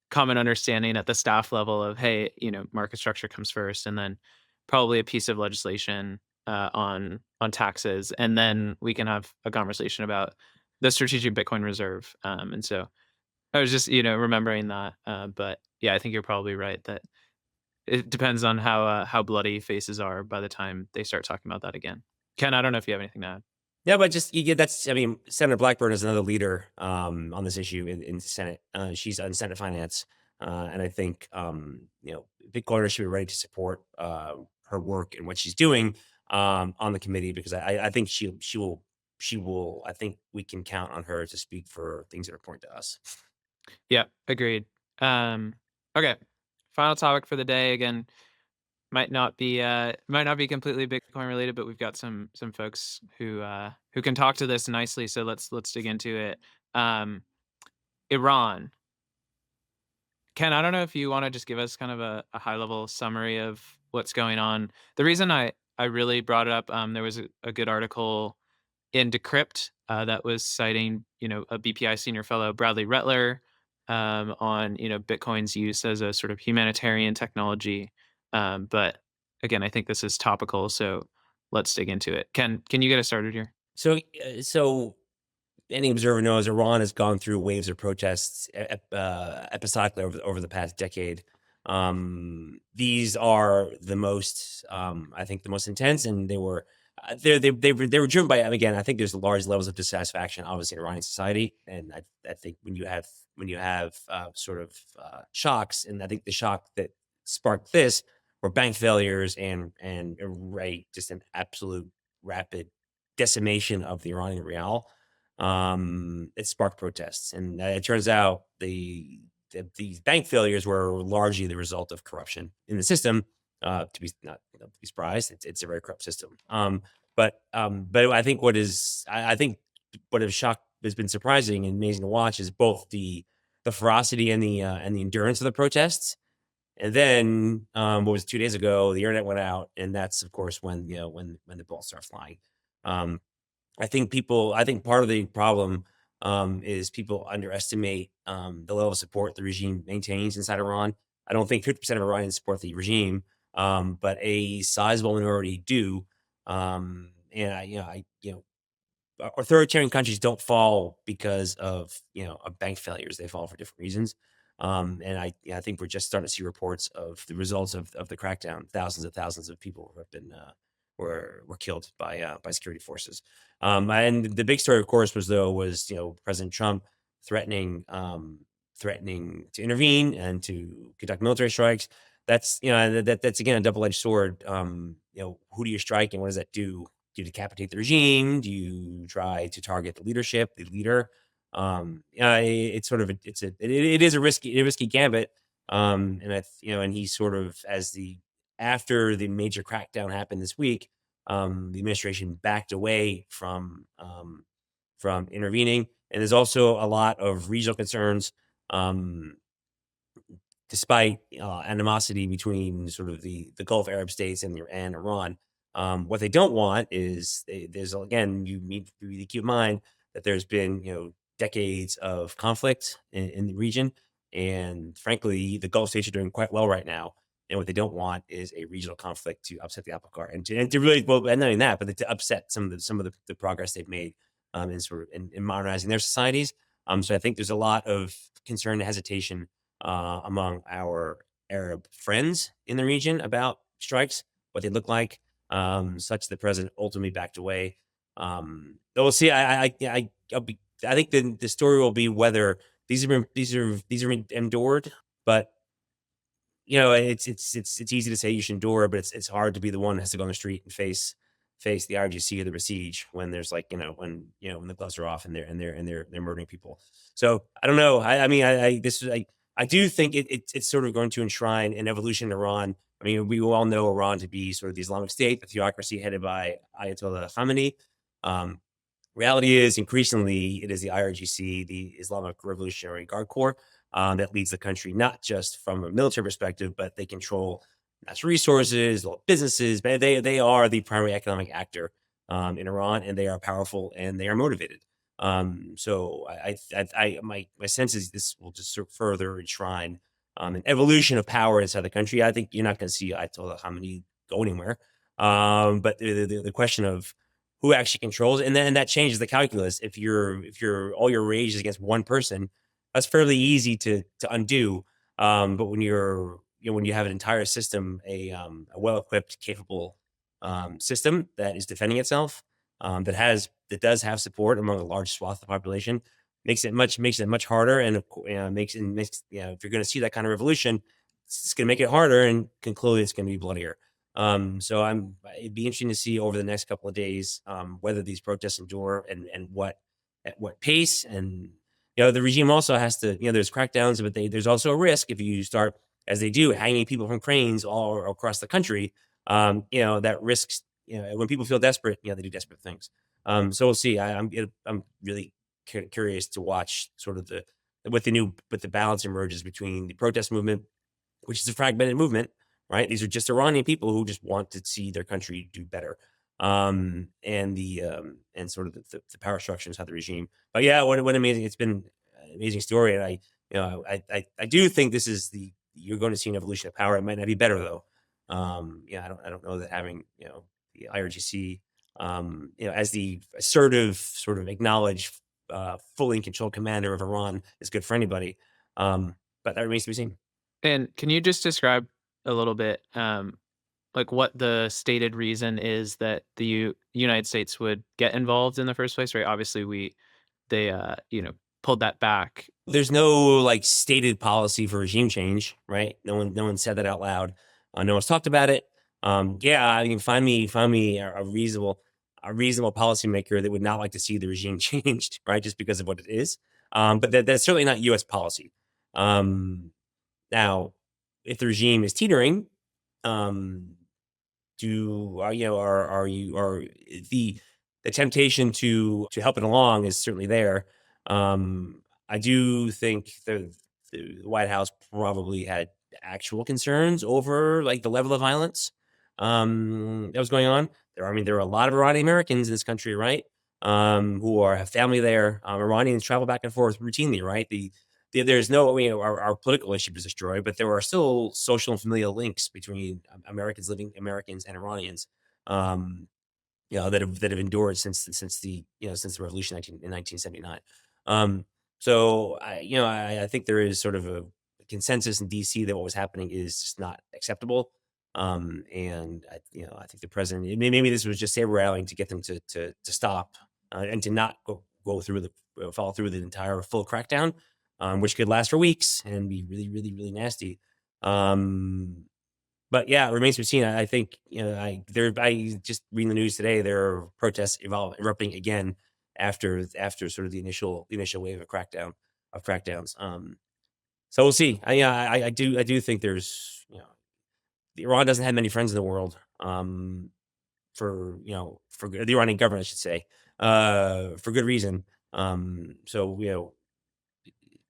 common understanding at the staff level of, hey, market structure comes first, and then probably a piece of legislation on taxes, and then we can have a conversation about the strategic Bitcoin reserve. And so I was just remembering that, but yeah, I think you're probably right that it depends on how bloody faces are by the time they start talking about that again. Ken, I don't know if you have anything to add. Yeah, but Senator Blackburn is another leader on this issue in the Senate. She's on Senate Finance, and I think Bitcoiners should be ready to support her work and what she's doing on the committee, because I think she will. I think we can count on her to speak for things that are important to us. Yeah, agreed. Okay, final topic for the day. Again, might not be completely Bitcoin related, but we've got some folks who can talk to this nicely. So let's dig into it. Iran. Ken, I don't know if you want to just give us kind of a high level summary of what's going on. The reason I really brought it up, there was a good article in Decrypt that was citing a BPI senior fellow, Bradley Rettler, on Bitcoin's use as a sort of humanitarian technology. But again, I think this is topical, so let's dig into it. Ken, can you get us started here? So any observer knows Iran has gone through waves of protests episodically over the past decade. These are the most, I think, the most intense, and they were driven by, again, I think there's large levels of dissatisfaction, obviously, in Iranian society, and I think when you have sort of shocks, and I think the shock that sparked this were bank failures and just an absolute rapid decimation of the Iranian rial. it sparked protests. And it turns out these bank failures were largely the result of corruption in the system. To be surprised, it's a very corrupt system. But I think what has been surprising and amazing to watch is both the ferocity and the endurance of the protests. And then, what was it, 2 days ago, the internet went out, and that's of course when the bullets start flying. I think part of the problem is people underestimate the level of support the regime maintains inside Iran. I don't think 50% of Iranians support the regime, but a sizable minority do. Authoritarian countries don't fall because of bank failures. They fall for different reasons. And I think we're just starting to see reports of the results of the crackdown. Thousands of people who have been were killed by security forces. And the big story, of course, was President Trump threatening to intervene and to conduct military strikes. That's that's again a double-edged sword. Who do you strike, and what does that do? Do you decapitate the regime? Do you try to target the leadership, the leader? It's sort of it is a risky gambit. And he sort of, after the major crackdown happened this week, the administration backed away from intervening, and there's also a lot of regional concerns. Despite animosity between sort of the Gulf Arab states and Iran, what they don't want is you need to really keep in mind that there's been decades of conflict in the region, and frankly, the Gulf states are doing quite well right now. And what they don't want is a regional conflict to upset the apple cart, and to really, and not only that, but to upset some of the progress they've made in modernizing their societies. So I think there's a lot of concern and hesitation among our Arab friends in the region about strikes, what they look like, such that the president ultimately backed away. We'll see. I think the story will be whether these are endured, but it's easy to say you should endure, but it's hard to be the one that has to go on the street and face the RGC or the besiege when there's when the gloves are off and they're murdering people. So I don't know. I do think it's sort of going to enshrine an evolution in Iran. I mean, we all know Iran to be sort of the Islamic State, the theocracy headed by Ayatollah Khamenei. Reality is, increasingly, it is the IRGC, the Islamic Revolutionary Guard Corps, that leads the country, not just from a military perspective, but they control natural resources, businesses. But they are the primary economic actor in Iran, and they are powerful and they are motivated. So my sense is this will just sort of further enshrine an evolution of power inside the country. I think you're not going to see Ayatollah Khamenei go anywhere. But the question of who actually controls it, and then that changes the calculus. If you're all your rage is against one person, that's fairly easy to undo. But when when you have an entire system, a well-equipped, capable system that is defending itself, that does have support among a large swath of the population, makes it much harder, and makes if you're going to see that kind of revolution, it's going to make it harder, and conclude it's going to be bloodier. So it'd be interesting to see over the next couple of days whether these protests endure and at what pace. And the regime also has to, there's crackdowns, but there's also a risk if you start, as they do, hanging people from cranes all across the country. That risks, when people feel desperate, they do desperate things. So we'll see. I'm really curious to watch sort of what the balance emerges between the protest movement, which is a fragmented movement, right? These are just Iranian people who just want to see their country do better, and sort of the power structure inside the regime. But yeah, what amazing! It's been an amazing story, and I do think this is you're going to see an evolution of power. It might not be better though. I don't know that having the IRGC as the assertive, sort of acknowledged, fully in control commander of Iran is good for anybody. But that remains to be seen. And can you just describe a little bit like what the stated reason is that the United States would get involved in the first place, right? Obviously they pulled that back. There's no stated policy for regime change, right? No one said that out loud. No one's talked about it. Find me a reasonable. a reasonable policymaker that would not like to see the regime changed, right? Just because of what it is. But that's certainly not U.S. policy. Now, if the regime is teetering, um, are the temptation to help it along is certainly there. I do think the White House probably had actual concerns over like the level of violence that was going on. There are a lot of Iranian Americans in this country, right? Who have family there. Iranians travel back and forth routinely, right? There's no, our political issue was destroyed, but there are still social and familial links between Americans and Iranians, that have endured since the revolution in 1979. So I think there is sort of a consensus in DC that what was happening is just not acceptable. And I think the president, maybe this was just saber rattling to get them to stop and to not follow through the entire full crackdown, which could last for weeks and be really, really, really nasty. But yeah, it remains to be seen. I think I just reading the news today, there are protests erupting again after sort of the initial wave of crackdowns. So we'll see. I do think there's Iran doesn't have many friends in the world. For the Iranian government, I should say, for good reason. So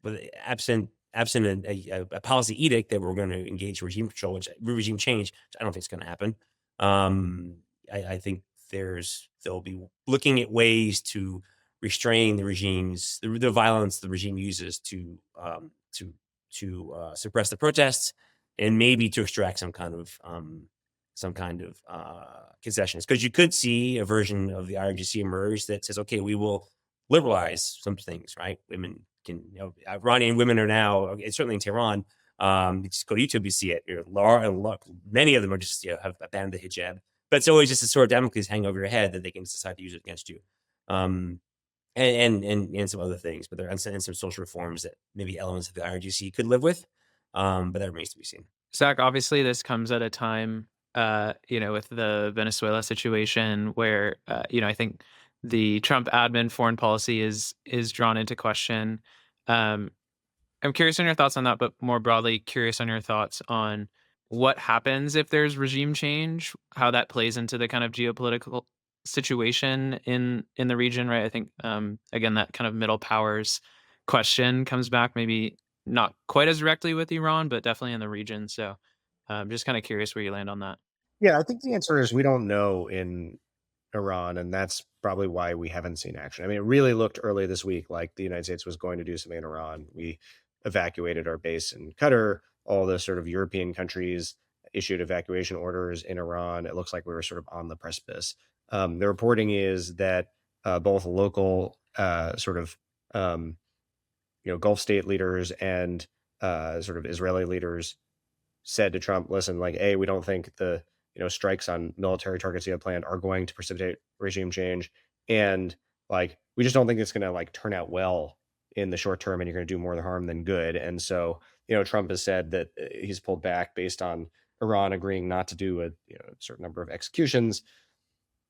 but absent a policy edict that we're going to engage regime control, regime change, I don't think it's going to happen. I think they'll be looking at ways to restrain the violence the regime uses to suppress the protests, and maybe to extract some kind of concessions. Because you could see a version of the IRGC emerge that says, okay, we will liberalize some things, right? Women can, Iranian women are now, certainly in Tehran, you just go to YouTube, you see it. Many of them are just have abandoned the hijab, but it's always just a sort of Damocles hanging over your head that they can decide to use it against you, and some other things. But there are some social reforms that maybe elements of the IRGC could live with, but that remains to be seen. Zach, obviously this comes at a time, with the Venezuela situation where, I think the Trump admin foreign policy is drawn into question. I'm curious on your thoughts on that, but more broadly, curious on your thoughts on what happens if there's regime change, how that plays into the kind of geopolitical situation in the region, right? I think, again, that kind of middle powers question comes back, maybe not quite as directly with Iran, but definitely in the region. So just kind of curious where you land on that. Yeah, I think the answer is we don't know in Iran, and that's probably why we haven't seen action. I mean, it really looked early this week like the United States was going to do something in Iran. We evacuated our base in Qatar. All the sort of European countries issued evacuation orders in Iran. It looks like we were sort of on the precipice. The reporting is that both local Gulf state leaders and sort of Israeli leaders said to Trump, listen, like, A, we don't think the strikes on military targets you have planned are going to precipitate regime change. And like, we just don't think it's going to like turn out well in the short term, and you're going to do more harm than good. And so, Trump has said that he's pulled back based on Iran agreeing not to do a certain number of executions.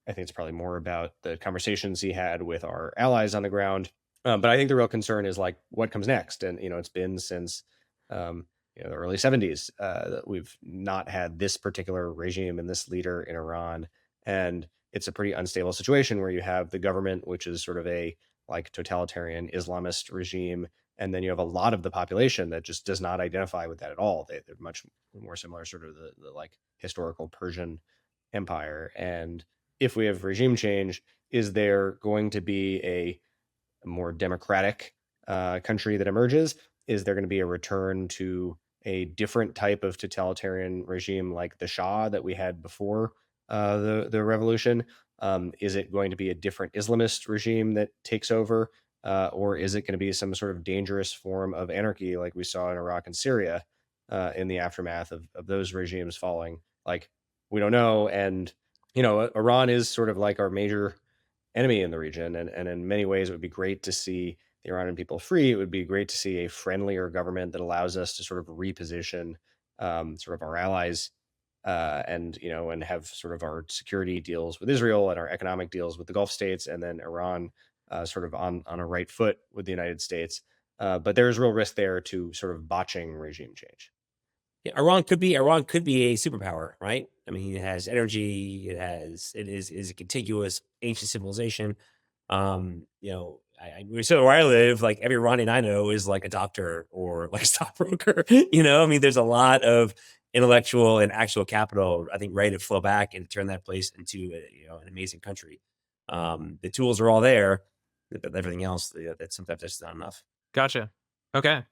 I think it's probably more about the conversations he had with our allies on the ground. But I think the real concern is like what comes next. And, it's been since, the early 70s that we've not had this particular regime and this leader in Iran. And it's a pretty unstable situation where you have the government, which is sort of a like totalitarian Islamist regime. And then you have a lot of the population that just does not identify with that at all. They're much more similar, sort of the like historical Persian Empire. And if we have regime change, is there going to be a more democratic country that emerges? Is there going to be a return to a different type of totalitarian regime like the Shah that we had before the revolution? Is it going to be a different Islamist regime that takes over? Or is it going to be some sort of dangerous form of anarchy like we saw in Iraq and Syria in the aftermath of those regimes falling? Like, we don't know. And, Iran is sort of like our major enemy in the region. And in many ways, it would be great to see the Iranian people free. It would be great to see a friendlier government that allows us to sort of reposition sort of our allies and and have sort of our security deals with Israel and our economic deals with the Gulf states, and then Iran sort of on a right foot with the United States. But there's real risk there to sort of botching regime change. Yeah, Iran could be a superpower, right? I mean, it has energy. It is a contiguous ancient civilization. So where I live, like every Iranian I know is like a doctor or like a stockbroker. I mean, there's a lot of intellectual and actual capital, I think, ready to flow back and turn that place into an amazing country. The tools are all there, but everything else, that sometimes that's not enough. Gotcha. Okay.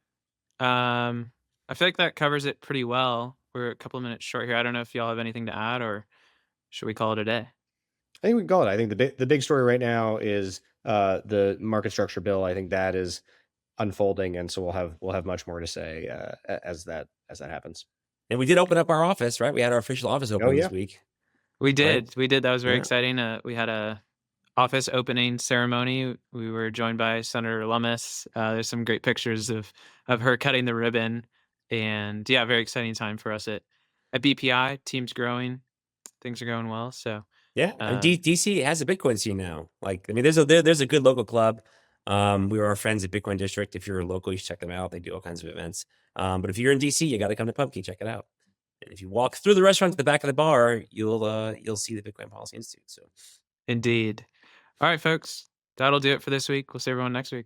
I feel like that covers it pretty well. We're a couple of minutes short here. I don't know if y'all have anything to add, or should we call it a day? I think we can call it. I think the big story right now is the market structure bill. I think that is unfolding, and so we'll have much more to say as that happens. And we did open up our office, right? We had our official office open this week. We did. Right? We did. That was very exciting. We had a office opening ceremony. We were joined by Senator Lummis. There's some great pictures of her cutting the ribbon, and yeah, very exciting time for us at BPI. Team's growing, things are going well. So yeah, and DC has a Bitcoin scene now. Like, I mean, there's a good local club. We were our friends at Bitcoin District. If you're local, you should check them out. They do all kinds of events. But if you're in DC, you got to come to Pumpkin, check it out. And if you walk through the restaurant to the back of the bar, you'll see the Bitcoin Policy Institute. So, indeed. All right, folks, that'll do it for this week. We'll see everyone next week.